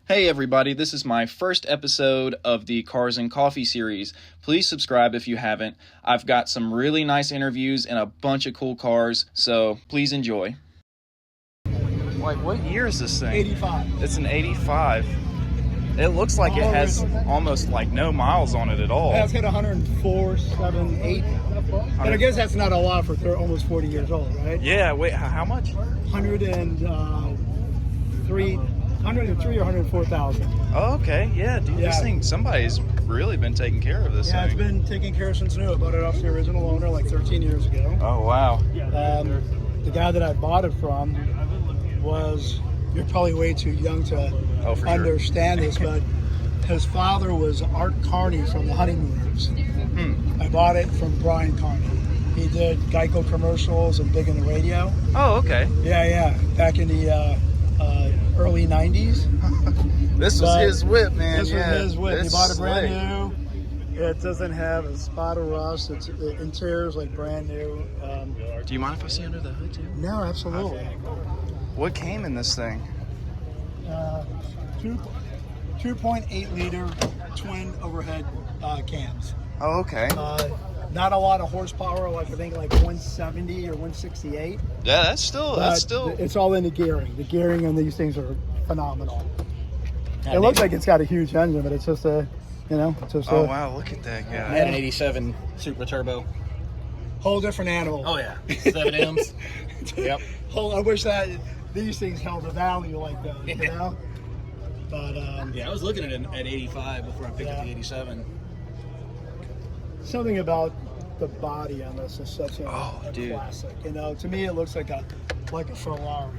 Hey everybody, this is my first episode of the Cars and Coffee series. Please subscribe if you haven't. I've got some really nice interviews and a bunch of cool cars, so please enjoy. Like, what year is this thing? 85. It's an 85. It looks like it has almost like no miles on it at all. Yeah, it's got 104, 7, 8. But I guess that's not a lot for almost 40 years old, right? Yeah, wait, how much? 103 or 104,000. Oh, okay, yeah, dude, Yeah. This thing, somebody's really been taking care of this Yeah, thing. it's been taken care of since new. I bought it off the original owner like 13 years ago. Oh, wow. The guy that I bought it from was, you're probably way too young to for understand this, but his father was Art Carney from the Honeymooners. I bought it from Brian Carney. He did Geico commercials and big in the radio. Oh, okay. Yeah, back in the early 90s. This was his whip, man. This was his whip. He bought it brand slick. new. It doesn't have a spot of rust. It's interior's like brand new. Do you mind if I see under the hood too? No, absolutely. What came in this thing? 2.8 liter twin overhead cams. Oh, okay. Not a lot of horsepower, like I think like 170 or 168. Yeah, that's still. It's all in the gearing. The gearing on these things are phenomenal. It looks like it's got a huge engine, but it's just a, Oh wow, look at that guy. I had an 87 Super Turbo. Whole different animal. Oh yeah, 7 M's. Yep. I wish that these things held a value like those, you know? But Yeah, I was looking at it at 85 before I picked up the 87. something about the body on this is such a classic. To me it looks like a Ferrari.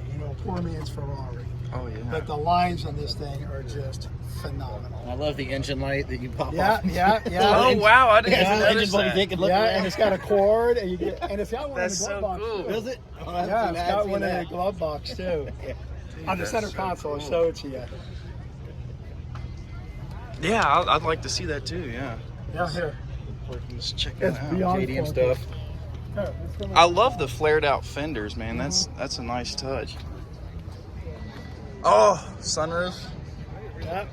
Poor man's Ferrari. Oh yeah. But the lines on this thing are just phenomenal. I love the engine light that you pop Yeah, off. yeah. Oh wow, I didn't Yeah, notice engine that. they can look Yeah, around. and it's got a cord, and it's got one That's in the glove so box. cool. Too. Does it? Oh, Yeah, it's got one in the glove box too. On the that's center so console, I'll cool. show it to you. Yeah, I'd like to see that too. Yeah. Yeah, here. Let's check it It's out. beyond JDM funky. stuff. Here, it's gonna- I love the flared out fenders, man. That's a nice touch. Oh, sunroof. Yeah.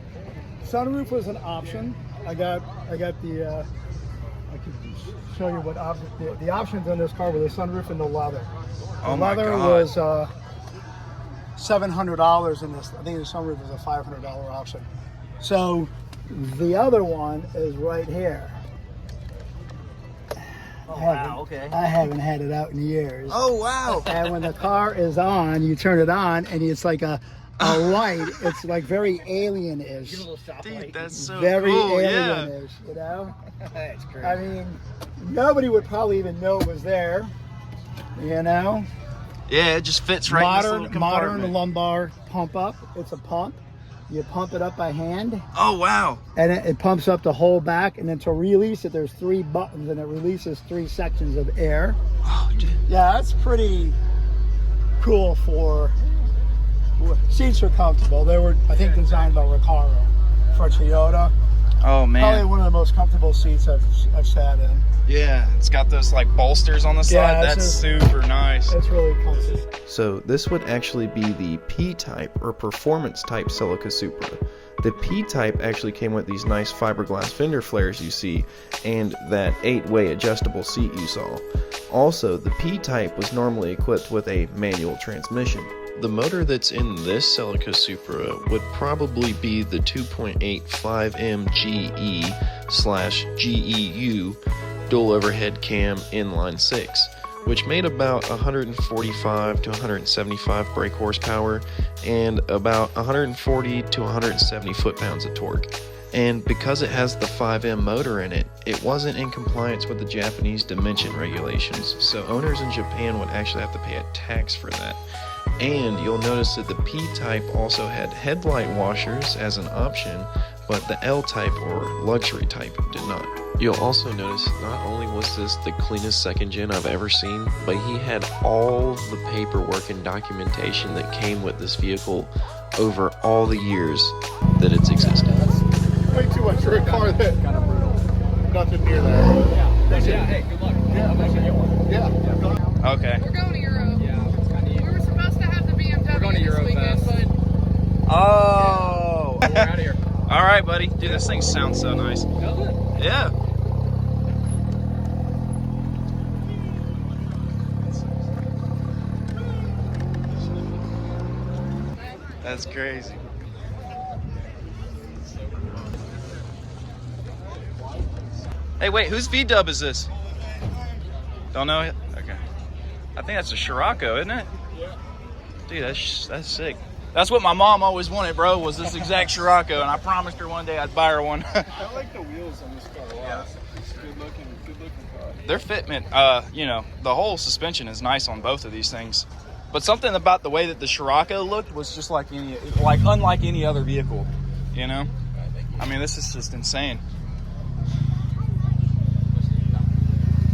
Sunroof was an option. I got the. I could show you what options. The options on this car were the sunroof and the leather. The Oh my leather God. was $700 in this. I think the sunroof was a $500 option. So the other one is right here. Oh wow, okay. I haven't had it out in years. Oh wow. And when the car is on, you turn it on, and it's like a light. It's like very alien-ish. Give it a little shop Dude, light. that's so Very cool. Yeah. alien-ish, That's crazy. I mean, nobody would probably even know it was there. Yeah, it just fits right in this little Modern compartment. lumbar pump up. It's a pump. You pump it up by hand, Oh wow. and it pumps up the whole back. And then to release it, there's 3 buttons, and it releases 3 sections of air. Oh, dude. Yeah, that's pretty cool seats are comfortable. They were, I think, designed by Recaro for Toyota. Oh man. Probably one of the most comfortable seats I've sat in. Yeah, it's got those like bolsters on the side. Yeah, That's it's super nice. It's really comfy. So this would actually be the P-type or performance type Celica Supra. The P-type actually came with these nice fiberglass fender flares you see and that 8-way adjustable seat you saw. Also, the P-type was normally equipped with a manual transmission. The motor that's in this Celica Supra would probably be the 2.85M GE/GEU dual overhead cam inline 6, which made about 145 to 175 brake horsepower and about 140 to 170 foot-pounds of torque. And because it has the 5M motor in it, it wasn't in compliance with the Japanese dimension regulations, so owners in Japan would actually have to pay a tax for that. And you'll notice that the P-type also had headlight washers as an option, but the L-type or luxury type did not. You'll also notice not only was this the cleanest second gen I've ever seen, but he had all the paperwork and documentation that came with this vehicle over all the years that it's existed. Way too much for a car that kind of brutal. Nothing near that. Yeah, hey, good luck. Yeah, I'm actually get one. Yeah. Okay. We're going to Euro. Yeah, it's kind of We were supposed to have the BMW We're going to this Euro weekend, Fest. but Oh. out of here. All right, buddy. Dude, this thing sounds so nice. Does it? Yeah. That's crazy. Hey, wait, whose V-dub is this? Don't know it? Okay. I think that's a Scirocco, isn't it? Yeah. Dude, that's sick. That's what my mom always wanted, bro, was this exact Scirocco, and I promised her one day I'd buy her one. I like the wheels on this car a lot. It's good looking car. Their fitment, you know, the whole suspension is nice on both of these things. But something about the way that the Scirocco looked was just unlike any other vehicle, you know? I mean, this is just insane.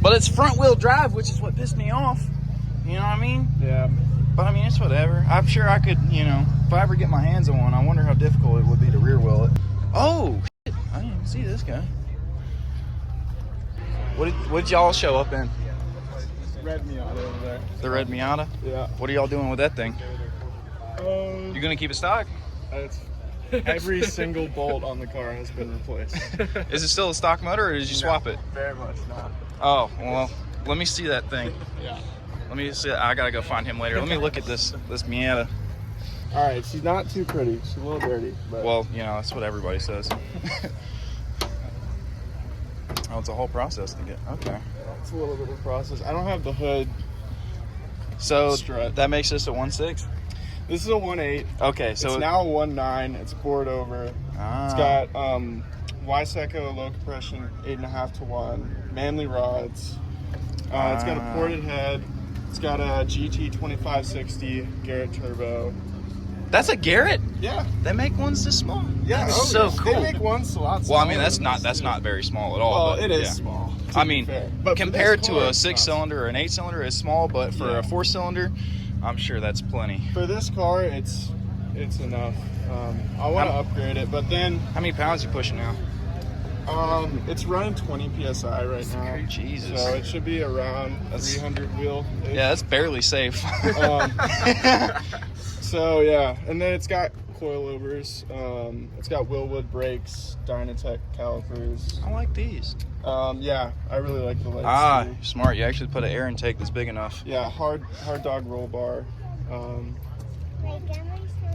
But it's front wheel drive, which is what pissed me off. You know what I mean? Yeah. But I mean, it's whatever. I'm sure I could, you know, if I ever get my hands on one, I wonder how difficult it would be to rear wheel it. Oh, shit. I didn't even see this guy. What did y'all show up in? Red Miata over there. The red Miata? Yeah. What are y'all doing with that thing? You gonna keep it stock? Every single bolt on the car has been replaced. Is it still a stock motor, or did you swap it? Very much not. Oh, well, let me see that thing. Yeah. Let me see. I gotta go find him later. Let me look at this Miata. All right, she's not too pretty. She's a little dirty. But Well, you know, that's what everybody says. Oh, it's a whole process to get. Okay. it's a little bit of a process. I don't have the hood. So Strut. that makes this a 1.6? This is a 1.8. Okay, so it's now a 1.9. It's bored over. It's got Wyseco low compression 8.5 to 1, Manly rods. It's got a ported head. It's got a GT2560 Garrett turbo. That's a Garrett? Yeah. They make ones this small? Yeah. That's so cool. They make ones a lot Well, I smaller mean, that's than not this, too. very small at all. Well, but it is yeah. small. I mean, but compared to a it's 6-cylinder or an 8-cylinder, it's small, but for a 4-cylinder, I'm sure that's plenty. For this car, it's enough. I want to upgrade it, but then How many pounds you pushing now? it's running 20 psi right now. Jesus. So it should be around 300 wheel. Yeah, that's barely safe. So yeah, and then it's got coilovers. It's got Willwood brakes, Dynatech calipers. I like these. Yeah, I really like the lights. Too. Smart. You actually put an air intake that's big enough. Yeah, hard dog roll bar.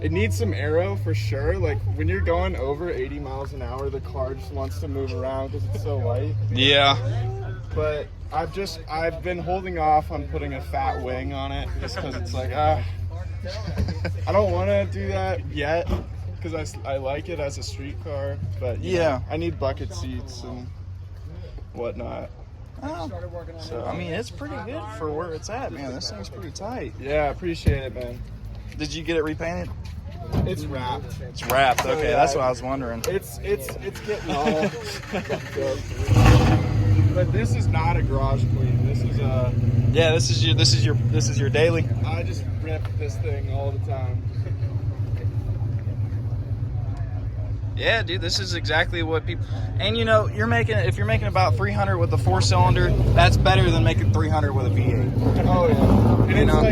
It needs some aero for sure. Like when you're going over 80 miles an hour, the car just wants to move around because it's so light. Yeah. But I've been holding off on putting a fat wing on it just because it's like I don't want to do that yet because I like it as a street car. But you know, I need bucket seats and whatnot. So I mean, it's pretty good for where it's at, man. This thing's pretty tight. Yeah, appreciate it, man. Did you get it repainted? It's wrapped. It's wrapped. Okay, yeah, that's what I was wondering. It's getting all. But this is not a garage clean. This is a. Yeah, this is your daily. I just rip this thing all the time. Yeah, dude, this is exactly what people. And you know, if you're making about 300 with a 4-cylinder, that's better than making 300 with a V8. Oh yeah, and You know?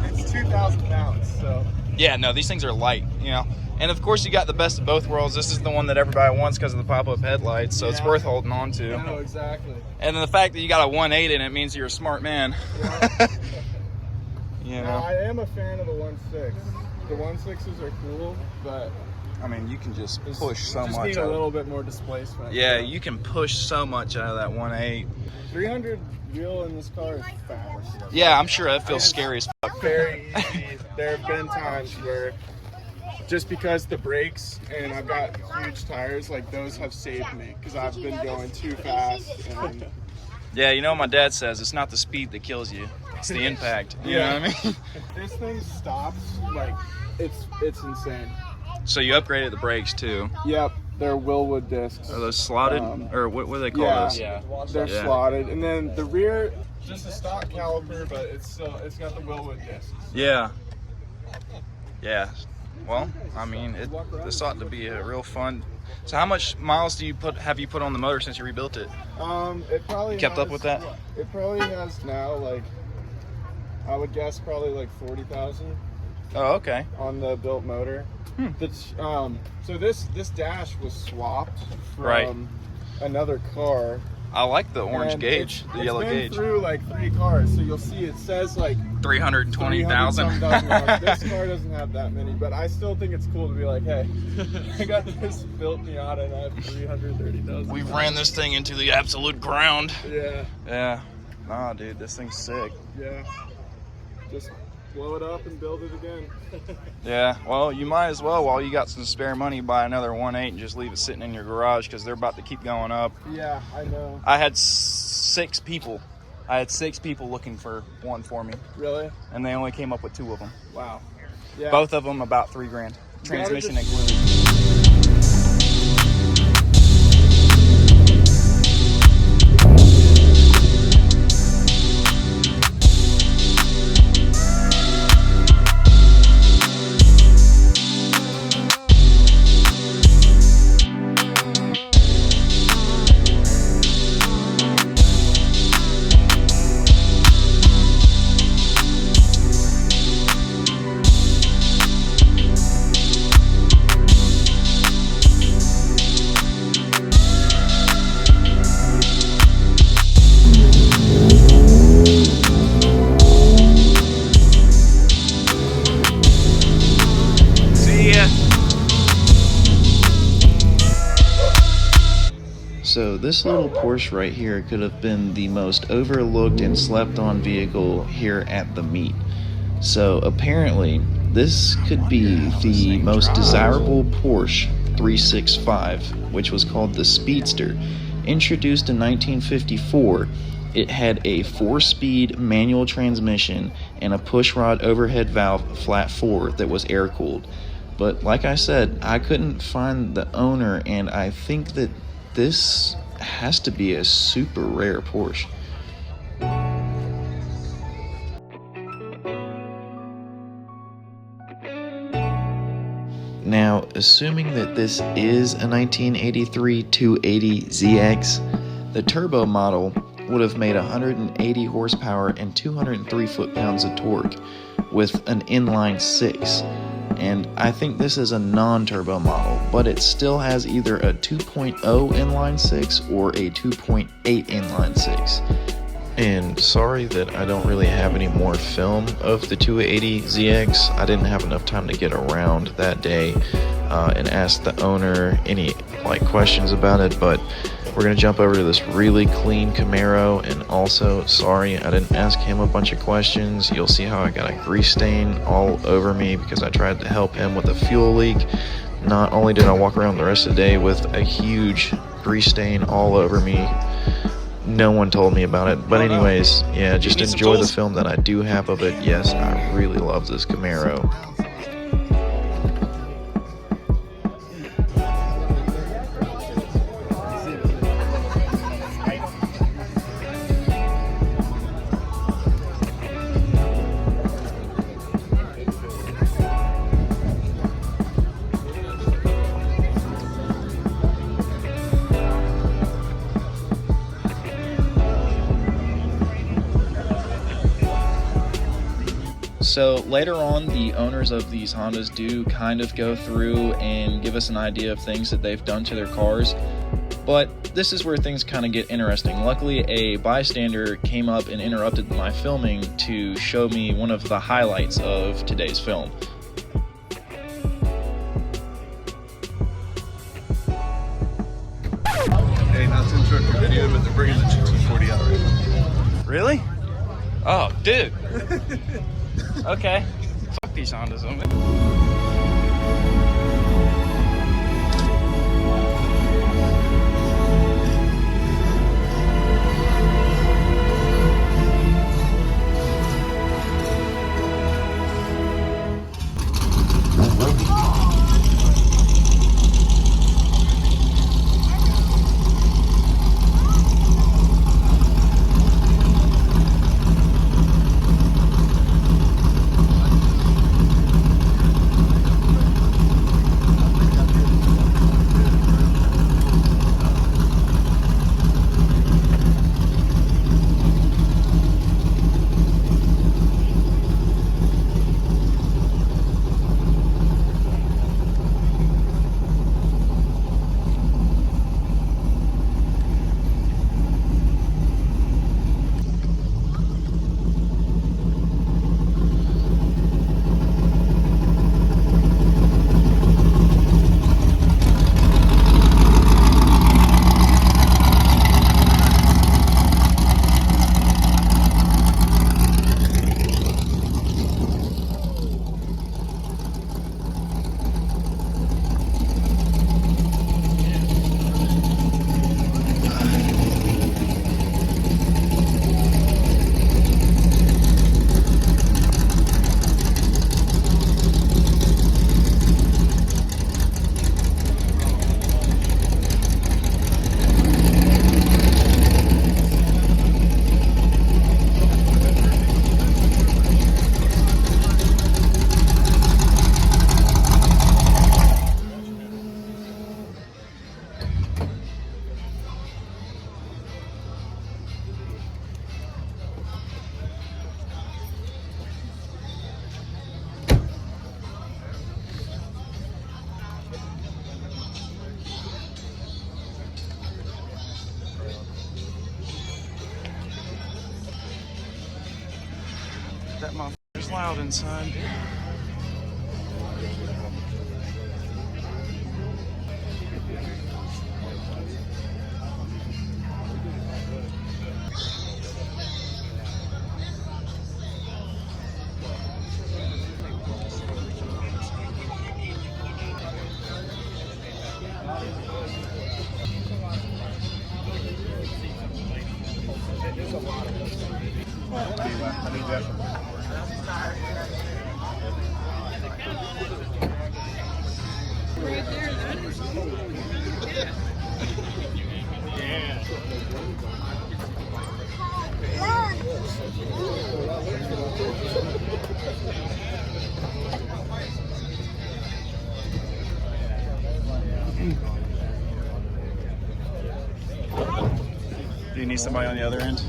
it's 2,000 pounds. So. Yeah, no, these things are light, you know. And of course, you got the best of both worlds. This is the one that everybody wants because of the pop-up headlights, so it's worth holding on to. I know exactly. And then the fact that you got a 1.8 in it means you're a smart man. Yeah. You know, No, I am a fan of the 1.6. The 1.6s are cool, but I mean, you can just push so just much. need a little bit more displacement. Yeah, you can push so much out of that 1.8. 300 wheel in this car is fast. Yeah, I'm sure that feels scary as fuck. Very easy. There have been times where just because the brakes and I've got huge tires, like those have saved me because I've been going too fast. And Yeah, you know what my dad says? It's not the speed that kills you, it's the impact. You know what I mean? This thing stops like it's insane. So you upgraded the brakes too. Yep, they're Willwood discs. Are those slotted? Or what do they call those? Yeah, they're slotted. And then the rear, just a stock caliper, but it's got the Willwood discs. Yeah. Yeah. Well, I mean, this ought to be a real fun. So how much miles have you put on the motor since you rebuilt it? It probably Kept up with that? It probably has now, like, I would guess probably like 40,000 Oh, okay. on the built motor. So this dash was swapped from Right. another car. I like the orange And gauge, the yellow it's been gauge. through like 3 cars, so you'll see it says like 320,000. 300-some miles. This car doesn't have that many, but I still think it's cool to be like, hey, I got this built Miata and I have 330,000. We ran this thing into the absolute ground. Yeah, Yeah. Nah, dude, this thing's sick. yeah. Just blow it up and build it again. Yeah, well, you might as well, while you got some spare money, buy another 1.8 and just leave it sitting in your garage because they're about to keep going up. Yeah, I know. I had 6 people. I had 6 people looking for one for me, Really? and they only came up with 2 of them. Wow. Yeah. Both of them about $3,000. Transmission just- included. See ya. So this little Porsche right here could have been the most overlooked and slept on vehicle here at the meet. So apparently this could be the most desirable Porsche 365, which was called the Speedster. Introduced in 1954, it had a 4-speed manual transmission and a pushrod overhead valve flat 4 that was air-cooled. But like I said, I couldn't find the owner, and I think that this has to be a super rare Porsche. Now, assuming that this is a 1983 280ZX, the turbo model would have made 180 horsepower and 203 foot-pounds of torque with an inline 6. And I think this is a non-turbo model, but it still has either a 2.0 inline 6 or a 2.8 inline 6. And sorry that I don't really have any more film of the 280ZX. I didn't have enough time to get around that day and ask the owner any questions about it, but we're going to jump over to this really clean Camaro. And also, sorry, I didn't ask him a bunch of questions. You'll see how I got a grease stain all over me because I tried to help him with a fuel leak. Not only did I walk around the rest of the day with a huge grease stain all over me, no one told me about it. But anyways, yeah, just enjoy the film that I do have of it. Yes, I really love this Camaro. So later on, the owners of these Hondas do kind of go through and give us an idea of things that they've done to their cars. But this is where things kind of get interesting. Luckily, a bystander came up and interrupted my filming to show me one of the highlights of today's film. Hey, not to interrupt your video, but they're bringing the GT40 out right now. Really? Oh, dude. Okay. Fuck these Hondas. That motherfucker's loud inside. Do you need somebody on the other end?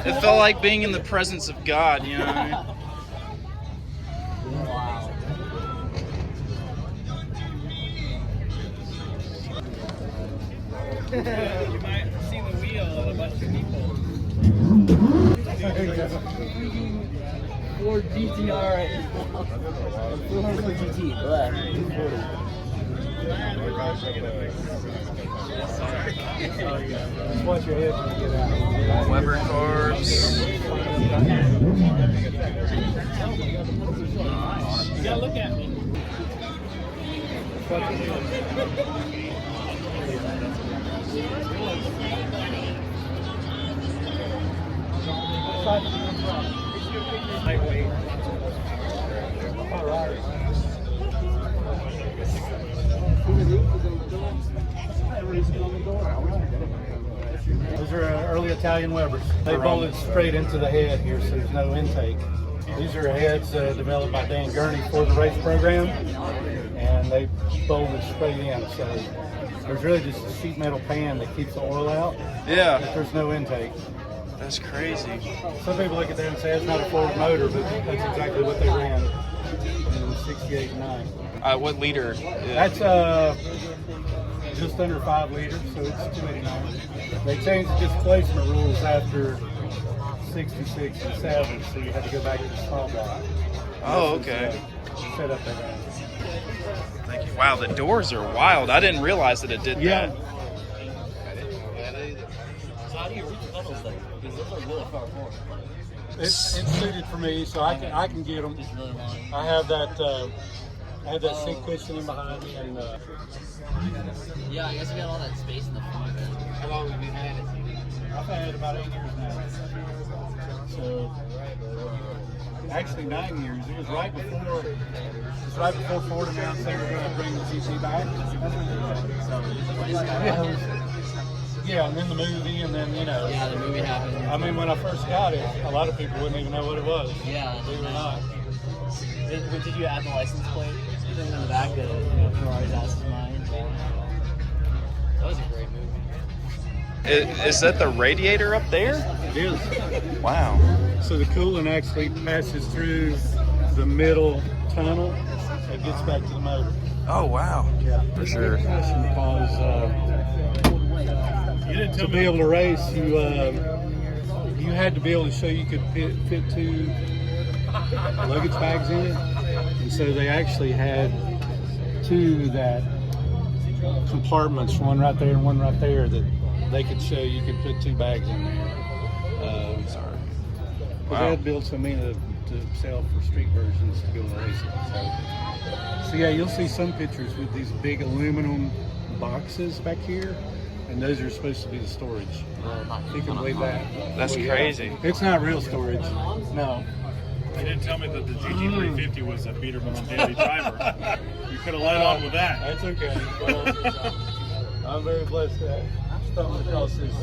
It felt like being in the presence of God, you know what I mean? You might see the wheel of a bunch of people. Ford GTR right now. Ford GT, black. Just watch your head when you get out. Weber carbs. You gotta look at me. Lightweight. Those are early Italian Webers. They bolted straight into the head here, so there's no intake. These are heads developed by Dan Gurney for the race program, and they bolted straight in. So there's really just a sheet metal pan that keeps the oil out. Yeah. But there's no intake. That's crazy. Some people look at that and say it's not a forward motor, but that's exactly what they ran in 68 and 9. What liter? That's just under 5 liters, so it's 289. They changed the displacement rules after 66 and 7, so you had to go back to the small block. Oh, okay. Set up that. Thank you. Wow, the doors are wild. I didn't realize that it did Yeah. that. So how do you reach the pedals then? Because those are really far forward. It's suited for me, so I can get them. Just really long. I have that seat cushion in behind me, and Yeah, I guess you got all that space in the front. How long have you had it? I've had it about 8 years now. So actually 9 years. It was right before Ford announced they were going to bring the GT back. Yeah, and then the movie, and then Yeah, the movie happened. I mean, when I first got it, a lot of people wouldn't even know what it was. Yeah. Believe it or not. Did you add the license plate thing on the back that Ferrari's ass is mine? That was a great movie. Is that the radiator up there? It is. Wow. So the coolant actually passes through the middle tunnel and gets back to the motor. Oh, wow. Yeah, For sure. Because to be able to race, you had to be able to show you could fit 2 luggage bags in it, and so they actually had 2 that compartments, one right there and one right there, that they could show you could put 2 bags in there. Sorry. Because they had built so many to sell for street versions to go race it. So yeah, you'll see some pictures with these big aluminum boxes back here, and those are supposed to be the storage. You can believe that. That's crazy. It's not real storage. No. They didn't tell me that the GT350 was a Biederman daily driver. You could have led on with that. That's okay. Well, I'm very blessed that I stumbled across this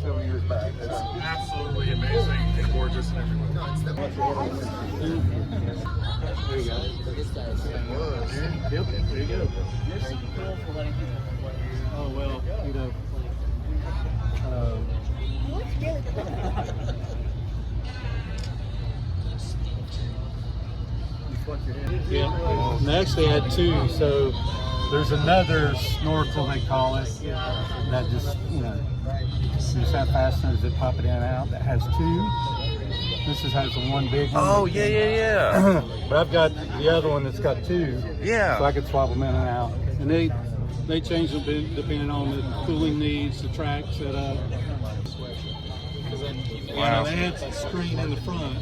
several years back. It's absolutely amazing and gorgeous and everything. There you go. Yep, there you go. Oh, well, just watch your head. Yeah, and they actually had two. So there's another snorkel, they call it, that just, you just have fasteners that pop it in and out. That has two. This has the one big one. Oh, yeah. But I've got the other one that's got two. Yeah. So I could swap them in and out. And they change them depending on the cooling needs, the track setup. Wow. They had the screen in the front,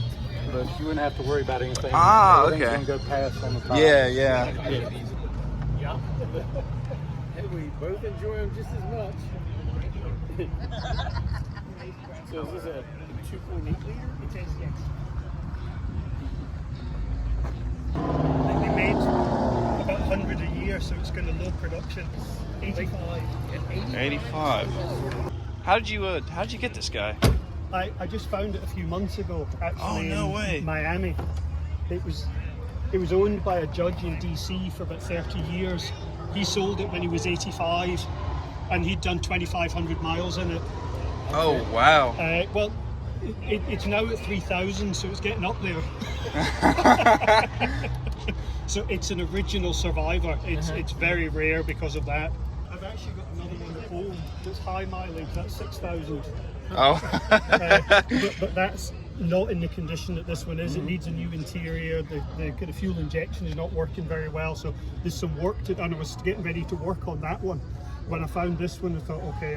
but you wouldn't have to worry about anything. Ah, Everything's okay. gonna go past on the top. Yeah. Yeah. Hey, we both enjoy them just as much. So is this a 2.8 liter? It is, yes. They made about 100 a year, so it's kind of low production. 85. 85. How did you get this guy? I just found it a few months ago, actually. Oh, no way. In Miami. It was owned by a judge in DC for about 30 years. He sold it when he was 85, and he'd done 2,500 miles in it. Oh, wow. Well, it's now at 3,000, so it's getting up there. So it's an original survivor. It's very rare because of that. I've actually got another one at home that's high mileage. That's 6,000. Oh. But that's not in the condition that this one is. It needs a new interior. The kind of fuel injection is not working very well. So there's some work to do. And I was getting ready to work on that one. When I found this one, I thought, okay,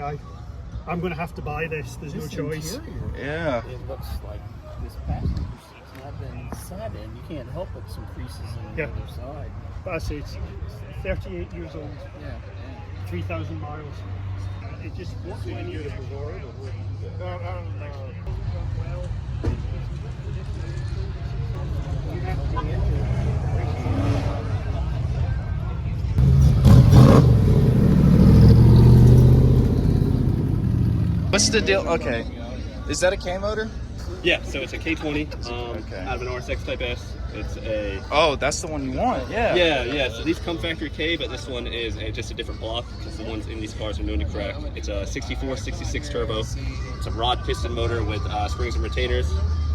I'm going to have to buy this. There's no choice. Interior. Yeah. It looks like this passenger seat's not been sat in. You can't help but some creases on the other side. But I say it's 38 years old. Yeah. 3,000 miles. It just what's when you What's the deal? Okay. Is that a K motor? Yeah, so it's a K20 Okay. out of an RSX Type S. It's a Oh, that's the one you want. Yeah. yeah. So these come factory K, but this one is just a different block because the ones in these cars are known to crack. It's a 64, 66 turbo. It's a rod piston motor with springs and retainers.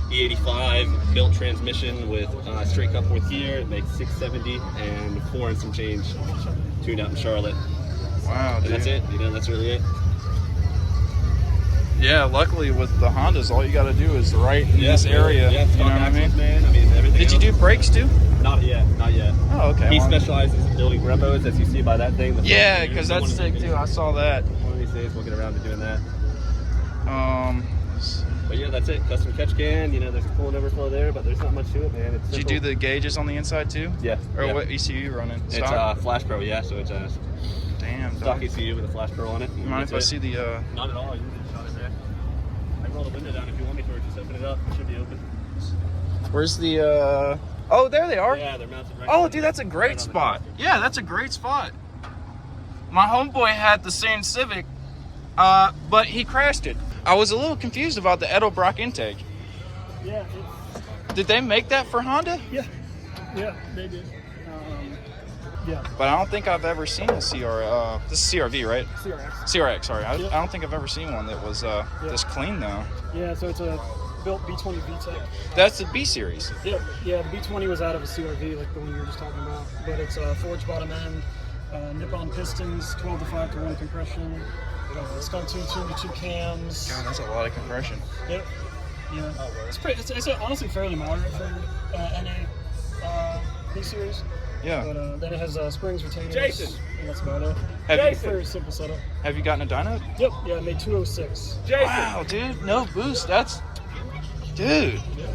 E85 built transmission with straight cup fourth gear. It makes 670 and 4 and some change. Tuned out in Charlotte. Wow, And dude. that's it. That's really it. Yeah, luckily with the Hondas, all you got to do is right in this area. Yeah, you know what I mean? Man. Everything Did you do brakes too? Not yet. Oh, okay. He Well, specializes in building repos, as you see by that thing. yeah, because that's sick too. I saw that. One of these days we'll get around to doing that. S- But yeah, that's it. Custom catch can. There's a coolant overflow there, but there's not much to it, man. It's Did you simple. do the gauges on the inside too? Yeah. Or yeah. what ECU you running? It's Stock? Flash Pro, yeah. So it's a Damn. stock Dog. ECU with a Flash Pro on it. You mind if I see the? Not at all. You can just shot it there. I can roll the window down if you want me to, or just open it up. It should be open. Where's the? Oh, there they are. Yeah, they're mounted right. Oh, on dude, the- that's a right great on the spot. top. Yeah, that's a great spot. My homeboy had the same Civic, but he crashed it. I was a little confused about the Edelbrock intake. Yeah, Did they make that for Honda? yeah, they did. Yeah, But I don't think I've ever seen a CR. This is CRV, right? CRX. CRX, sorry. I Yep. don't think I've ever seen one that was this clean though. Yeah, so it's a built B20 VTEC. That's the B series. Yeah, the B20 was out of a CRV, like the one you were just talking about. But it's a forged bottom end, nip-on pistons, 12 to 5 to 1 compression. It's got two to 2 cams. God, that's a lot of compression. Yep. Yeah. It's honestly fairly moderate for NA B series. Yeah. But then it has springs, retainers. Jason! And that's about it. Have Very simple setup. Have you gotten a dyno? Yep. Yeah, I made 206. Wow, dude, no boost. That's, dude. Yeah,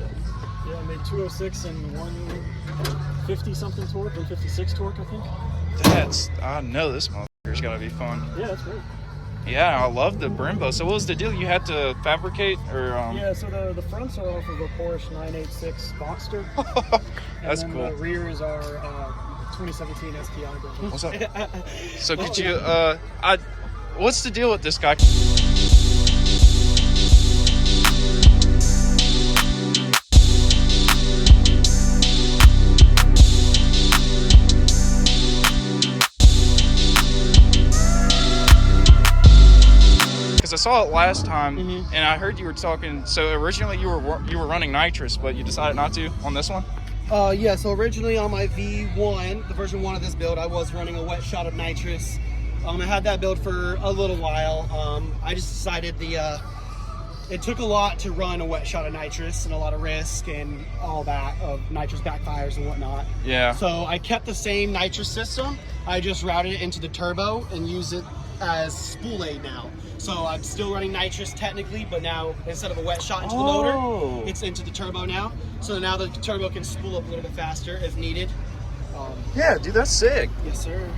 I made 206 and 150 something torque, 156 torque, I think. I know this motherfucker's gotta be fun. Yeah, that's great. Yeah, I love the Brembo. So what was the deal? You had to fabricate or? Yeah, so the fronts are off of a Porsche 986 Boxster. That's and then cool. the rears are 2017 STI build. What's up? So could you? What's the deal with this guy? Because I saw it last time, and I heard you were talking. So originally you were running nitrous, but you decided not to on this one. Yeah, so originally on my V1, the version 1 of this build, I was running a wet shot of nitrous. I had that build for a little while. I just decided it took a lot to run a wet shot of nitrous and a lot of risk and all that of nitrous backfires and whatnot. Yeah. So I kept the same nitrous system. I just routed it into the turbo and use it as spool aid now. So I'm still running nitrous technically, but now instead of a wet shot into the motor, it's into the turbo now. So now the turbo can spool up a little bit faster if needed. Yeah, dude, that's sick. Yes, sir.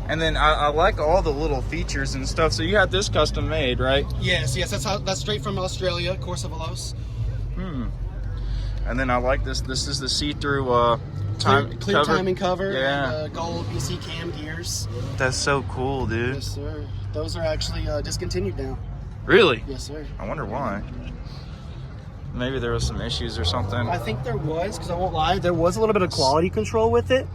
And then I like all the little features and stuff. So you had this custom made, right? Yes, that's straight from Australia, Corsa Veloz. And then I like this. This is the see-through clear timing cover. Yeah. And, gold BC cam gears. That's so cool, dude. Yes, sir. Those are actually discontinued now. Really? Yes, sir. I wonder why. Maybe there was some issues or something. I think there was, because I won't lie, there was a little bit of quality control with it,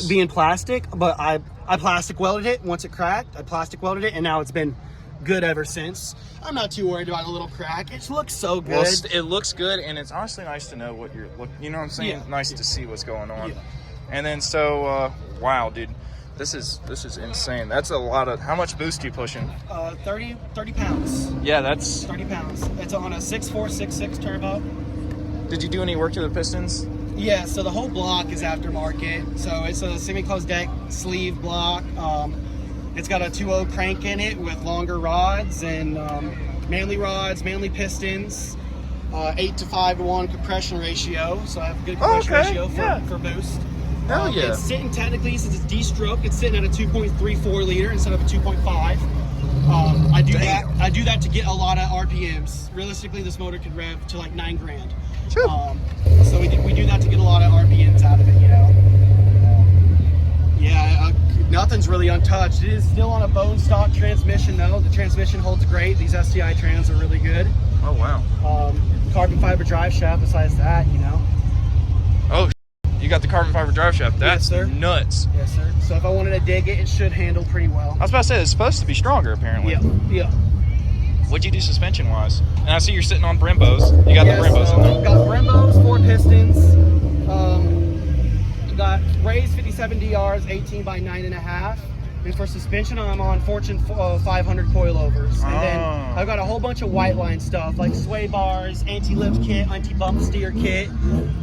being plastic, but I plastic welded it once it cracked. I plastic welded it, and now it's been good ever since. I'm not too worried about a little crack. It looks so good. Well, it looks good, and it's honestly nice to know what you're looking. You know what I'm saying? Yeah. Nice to see what's going on. Yeah. And then so, wow, dude, this is insane. That's a lot of. How much boost are you pushing? 30 pounds. Yeah, that's 30 pounds. It's on a 6.466 turbo. Did you do any work to the pistons? Yeah, so the whole block is aftermarket. So it's a semi-closed deck sleeve block. It's got a 2.0 crank in it with longer rods and manly rods, manly pistons, 8:5:1 compression ratio. So I have a good compression ratio for boost. Hell yeah. It's sitting technically, since it's D-stroke, it's sitting at a 2.34 liter instead of a 2.5. I do that to get a lot of RPMs. Realistically, this motor could rev to like 9 grand. So we do that to get a lot of RPMs out of it, you know. Nothing's really untouched. It is still on a bone stock transmission though. The transmission holds great. These STI trans are really good. Oh wow. Carbon fiber drive shaft besides that, you know. Oh, you got the carbon fiber drive shaft. That's nuts. Yes, sir. So if I wanted to dig it, it should handle pretty well. I was about to say, it's supposed to be stronger apparently. Yeah. What'd you do suspension wise? And I see you're sitting on Brembos. You got the Brembos in there. Got Brembos, 4 pistons. Got raised 57 DRs, 18 by 9.5. And for suspension, I'm on Fortune 500 coilovers. And then I've got a whole bunch of white line stuff like sway bars, anti-lift kit, anti-bump steer kit,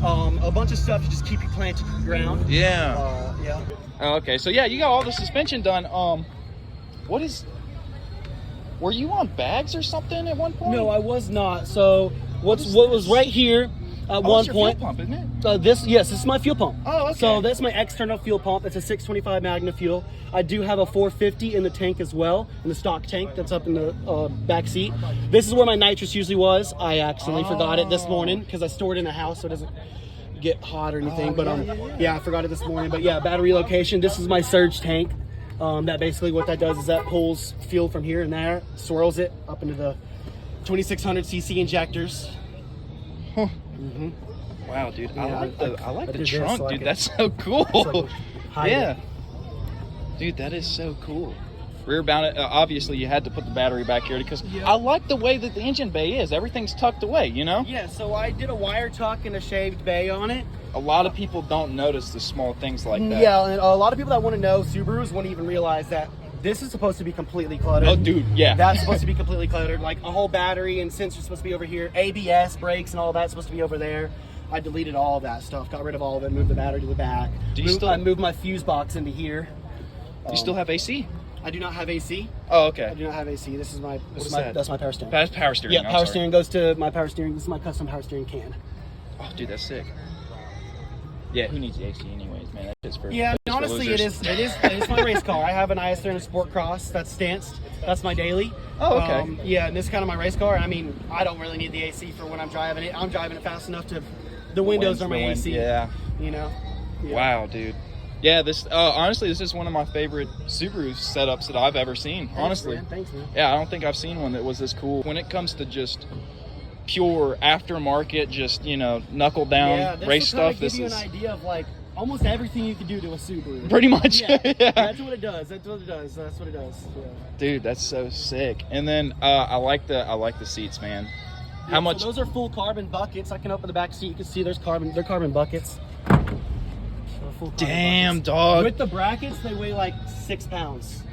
a bunch of stuff to just keep you planted to the ground. Yeah. Yeah. Oh, okay, so yeah, you got all the suspension done. Were you on bags or something at one point? No, I was not. So what was right here at one point? Fuel pump, isn't it? This is my fuel pump. Oh, okay. So that's my external fuel pump. It's a 625 Magna fuel. I do have a 450 in the tank as well, in the stock tank that's up in the back seat. This is where my nitrous usually was. I accidentally forgot it this morning because I stored it in the house so it doesn't get hot or anything. I forgot it this morning. But yeah, battery location. This is my surge tank. That basically what that does is that pulls fuel from here and there, swirls it up into the 2600 cc injectors. Huh. Wow, dude, I like the trunk, dude. That's so cool. Yeah, dude, that is so cool. Rear mount, obviously you had to put the battery back here because I like the way that the engine bay is. Everything's tucked away, you know? Yeah, so I did a wire tuck and a shaved bay on it. A lot of people don't notice the small things like that. Yeah, and a lot of people that want to know Subarus won't even realize that this is supposed to be completely cluttered. Oh, dude, yeah. That's supposed to be completely cluttered. Like a whole battery and sensors supposed to be over here. ABS, brakes, and all that's supposed to be over there. I deleted all of that stuff, got rid of all of it, moved the battery to the back. I moved my fuse box into here. Do you still have AC? I do not have AC. Oh, okay. I do not have AC. This is my that? That's my power steering. That's power steering. Yeah, power steering goes to my power steering. This is my custom power steering can. Oh, dude, that's sick. Yeah, who needs the AC anyways, man? That shit's for honestly, it is my race car. I have an IS300 Sport Cross that's stanced. That's my daily. Oh, okay. And this is kind of my race car. I mean, I don't really need the AC for when I'm driving it. I'm driving it fast enough to. The windows are my AC. Yeah. You know. Yeah. Wow, dude. Yeah, this honestly, this is one of my favorite Subaru setups that I've ever seen. Honestly. Thanks, man. Yeah, I don't think I've seen one that was this cool. When it comes to just pure aftermarket, just knuckle down race stuff, this will give you an idea of like almost everything you can do to a Subaru. Pretty much. Yeah. Yeah. That's what it does. That's what it does. Yeah. Dude, that's so sick. And then I like the seats, man. How much? So those are full carbon buckets. I can open the back seat. You can see they're carbon buckets. So a full carbon Damn, buckets. dog. With the brackets, they weigh like 6 pounds.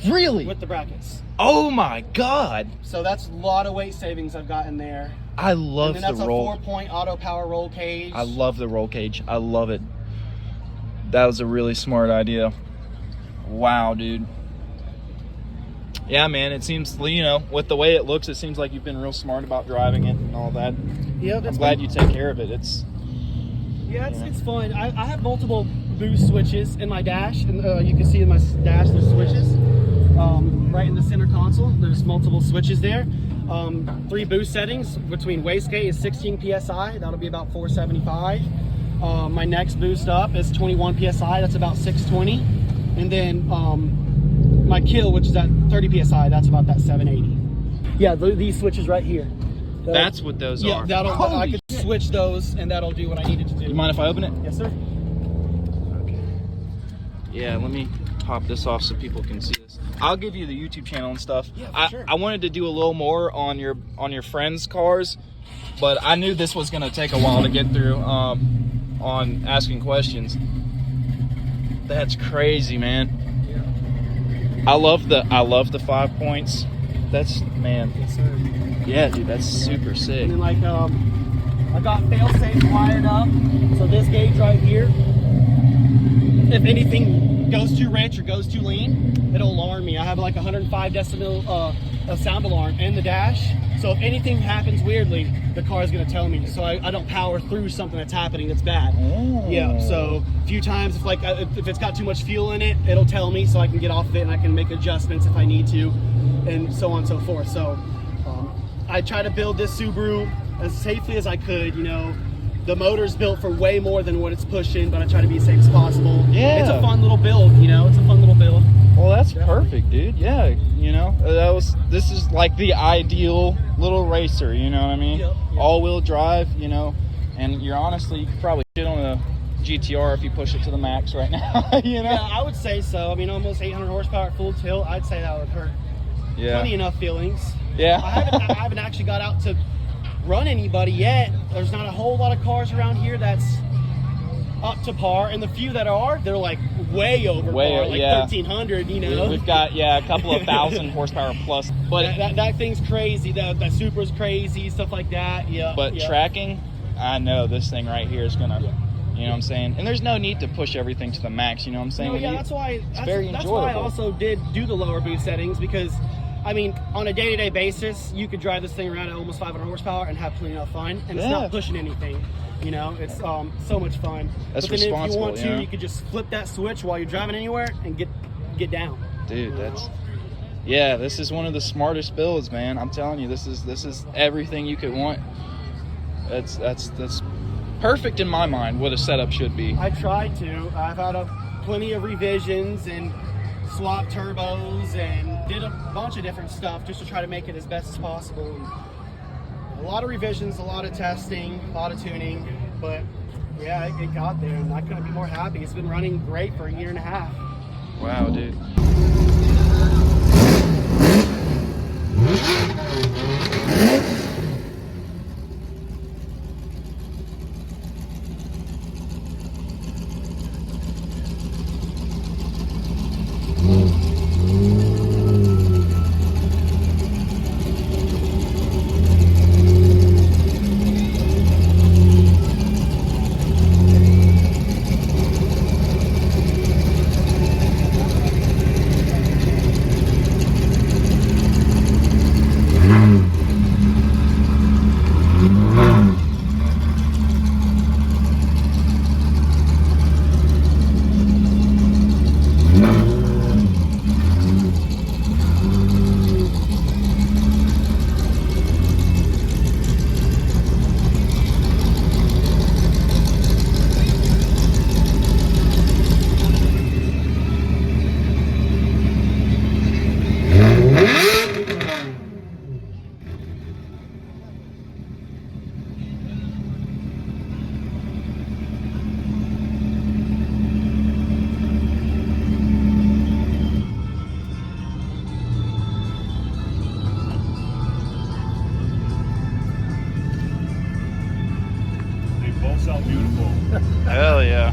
Really? With the brackets. Oh my God. So that's a lot of weight savings I've gotten there. I love and then the that's roll. a 4-point auto power roll cage. I love the roll cage. I love it. That was a really smart idea. Wow, dude. Yeah, man, it seems, you know, with the way it looks, it seems like you've been real smart about driving it and all that. Yeah, I'm glad you take care of it. It's it's fun. I have multiple boost switches in my dash, and you can see in my dash there's switches. Right in the center console, there's multiple switches there. 3 boost settings between wastegate is 16 psi. That'll be about 475. My next boost up is 21 psi. That's about 620. And then my kill, which is at 30 psi, that's about that 780. Yeah, these switches right here. That's what those are. Yeah, I could switch those, and that'll do what I needed to do. You mind if I open it? Yes, sir. Okay. Yeah, let me pop this off so people can see this. I'll give you the YouTube channel and stuff. Yeah, for sure. I wanted to do a little more on your friends' cars, but I knew this was gonna take a while to get through on asking questions. That's crazy, man. I love the 5 points. That's, man. Yes, sir. Yeah, dude, that's super sick. And then like I got fail-safe wired up. So this gauge right here, if anything goes too rich or goes too lean, it'll alarm me. I have like 105 decibel a sound alarm in the dash. So if anything happens weirdly, the car is gonna tell me. So I don't power through something that's happening that's bad. Oh. Yeah. So a few times, if it's got too much fuel in it, it'll tell me so I can get off of it and I can make adjustments if I need to, and so on and so forth. So I try to build this Subaru as safely as I could. You know, the motor's built for way more than what it's pushing, but I try to be as safe as possible. Yeah. It's a fun little build, you know, it's a fun little build. Well, that's perfect, dude. Yeah, you know, this is like the ideal little racer, you know what I mean? Yep. All-wheel drive, you know, and you could probably shit on a GTR if you push it to the max right now, you know? Yeah, I would say so. I mean, almost 800 horsepower at full tilt, I'd say that would hurt. Yeah. Plenty enough feelings. Yeah. I haven't actually got out to run anybody yet. There's not a whole lot of cars around here that's up to par, and the few that are, they're like way over par, like 1300, you know. We've got a couple of thousand horsepower plus, but that thing's crazy. That Supra's crazy, stuff like that. Yeah. But tracking, I know this thing right here is gonna, you know what I'm saying. And there's no need to push everything to the max. You know what I'm saying? No, yeah, that's why I enjoyable. also did do the lower boost settings, because I mean, on a day-to-day basis, you could drive this thing around at almost 500 horsepower and have plenty of fun, and it's not pushing anything. You know, it's so much fun. That's but then responsible. if you want to, yeah. you could just flip that switch while you're driving anywhere and get down. Dude, this is one of the smartest builds, man. I'm telling you, this is everything you could want. That's perfect in my mind. What a setup should be. I tried to. I've had plenty of revisions and swapped turbos and did a bunch of different stuff just to try to make it as best as possible. And a lot of revisions, a lot of testing, a lot of tuning, but yeah, it got there, and I couldn't be more happy. It's been running great for a year and a half. Wow, dude. so beautiful. Hell yeah.